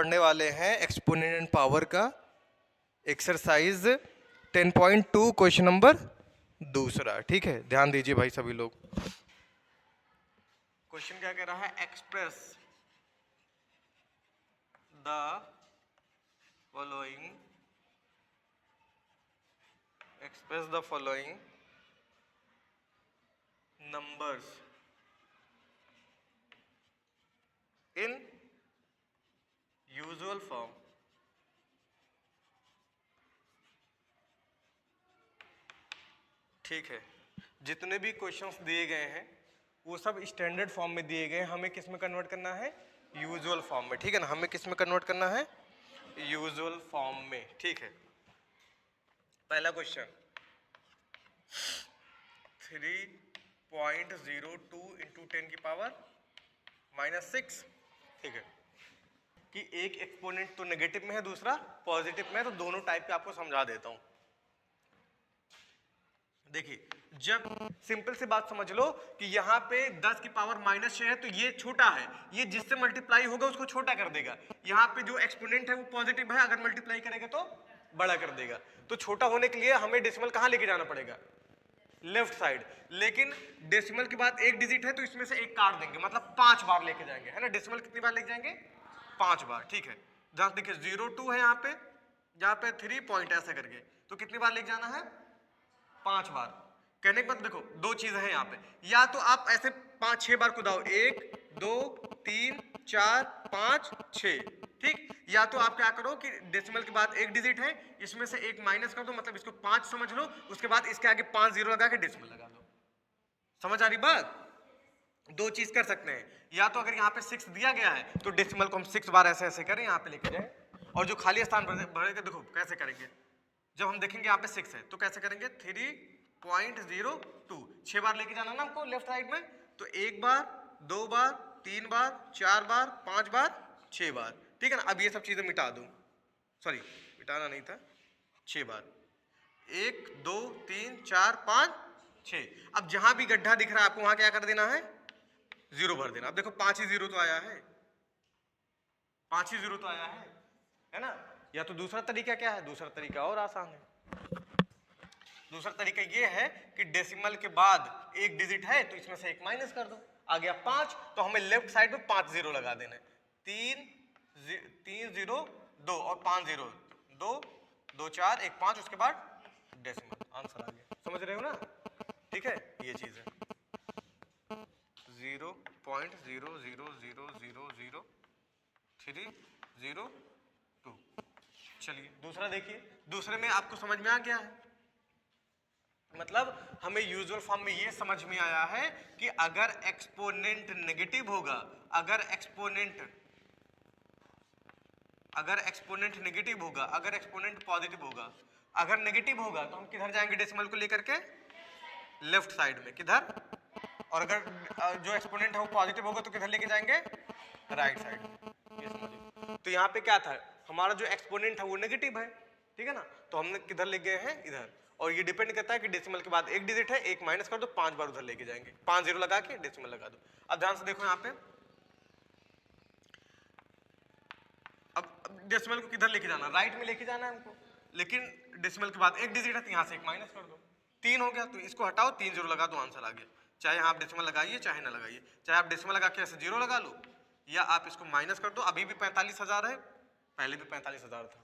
पढ़ने वाले हैं एक्सपोनेंट पावर का एक्सरसाइज 10.2 क्वेश्चन नंबर दूसरा। ठीक है, ध्यान दीजिए भाई सभी लोग। क्वेश्चन क्या कह रहा है? Express the following numbers in usual form। ठीक है, जितने भी क्वेश्चंस दिए गए हैं वो सब स्टैंडर्ड फॉर्म में दिए गए हैं। हमें किस में कन्वर्ट करना है? यूजुअल फॉर्म में। ठीक है ना, हमें किस में कन्वर्ट करना है? यूजुअल फॉर्म में। ठीक है, पहला क्वेश्चन 3.02 इंटू 10 की पावर -6। ठीक है, कि एक एक्सपोनेंट तो नेगेटिव में है, दूसरा पॉजिटिव में है, तो दोनों टाइप के आपको समझा देता हूं। देखिए, जब सिंपल सी बात समझ लो कि यहाँ पे 10 की पावर -6 है, तो ये छोटा है, ये जिससे मल्टीप्लाई होगा उसको छोटा कर देगा। यहाँ पे जो एक्सपोनेंट है वो पॉजिटिव है, अगर मल्टीप्लाई करेगा तो बड़ा कर देगा। तो छोटा होने के लिए हमें डेसिमल कहाँ लेके जाना पड़ेगा? Left side. लेकिन डेसिमल के बाद एक डिजिट है तो इसमें से एक काट देंगे, मतलब 5 बार लेके जाएंगे, है ना। डेसिमल कितनी बार लेके जाएंगे? 5 बार। ठीक है, जहां देखिए 02 है यहाँ पे, जहां पे 3 पॉइंट ऐसे करके, तो कितनी बार लेके जाना है? 5 बार। कहने के बाद देखो दो चीजें हैं यहाँ पे, या तो आप ऐसे 5-6 बार कुदाओ, 1 2 3 4 5 6। ठीक, या तो आप क्या करो कि डेसिमल के बाद एक डिजिट है, इसमें से एक माइनस कर दो, मतलब इसको 5 समझ लो, उसके बाद इसके आगे 5 जीरो लगा के डेसिमल लगा दो। समझ आ रही बात? दो चीज कर सकते हैं, या तो अगर यहाँ पे 6 दिया गया है तो डेसिमल को हम 6 बार ऐसे ऐसे करें, यहाँ पे लेके जाए, और जो खाली स्थान भरेगा देखो कैसे करेंगे। जब हम देखेंगे यहाँ पे 6 है तो कैसे करेंगे? 3.02 6 बार लेके जाना ना हमको लेफ्ट साइड में, तो 1 बार 2 बार 3 बार 4 बार 5 बार 6 बार। ठीक है ना, अब ये सब चीजें मिटा दूं, सॉरी मिटाना नहीं था, 6 बार, 1 2 3 4 5 6। अब जहां भी गड्ढा दिख रहा है आपको वहां क्या कर देना है? 0 भर देना। अब देखो 5 ही 0 तो आया है, 5 ही 0 तो आया है ना। या तो दूसरा तरीका क्या है? दूसरा तरीका और आसान है। दूसरा तरीका ये है कि डेसिमल के बाद एक डिजिट है तो इसमें से एक माइनस कर दो, आ गया 5, तो हमें लेफ्ट साइड में 5 जीरो लगा देना है। 3 0 2 और 5 0 2 2 4 1 5, उसके बाद डेसिमल, आंसर आ गया। समझ रहे हो ना? ठीक है, ये चीज है 0.000000302। चलिए दूसरा देखिए, दूसरे में आपको समझ में आ गया है, मतलब हमें यूजुअल फॉर्म में ये समझ में आया है कि अगर एक्सपोनेंट नेगेटिव होगा, अगर एक्सपोनेंट नेगेटिव होगा, अगर एक्सपोनेंट पॉजिटिव होगा, अगर नेगेटिव होगा तो हम किधर जाएंगे डेसिमल को लेकर के? लेफ्ट साइड में। किधर? और अगर जो एक्सपोनेंट है वो पॉजिटिव होगा तो किधर लेके जाएंगे? राइट साइड में। ये समझिए, तो यहाँ पे क्या था, हमारा जो एक्सपोनेंट है वो नेगेटिव है, ठीक है ना, तो हमने किधर ले गए हैं? इधर। और ये डिपेंड करता है कि डेसिमल के बाद एक डिजिट है, एक माइनस कर दो, 5 बार उधर लेके जाएंगे, 5 जीरो लगा के डेसिमल लगा दो। अब ध्यान से देखो यहाँ पे, अब डेसिमल को किधर लेके जाना? राइट में लेके जाना है हमको, लेकिन डेसिमल के बाद एक डिजिट है तो यहाँ से एक माइनस कर दो, 3 हो गया, तो इसको हटाओ, 3 जीरो लगा दो, आंसर आ गया। चाहे आप डेसिमल लगाइए चाहे ना लगाइए, चाहे आप डेसिमल लगा के ऐसे जीरो लगा लो, या आप इसको माइनस कर दो। अभी भी 45,000 है, पहले भी 45,000 था,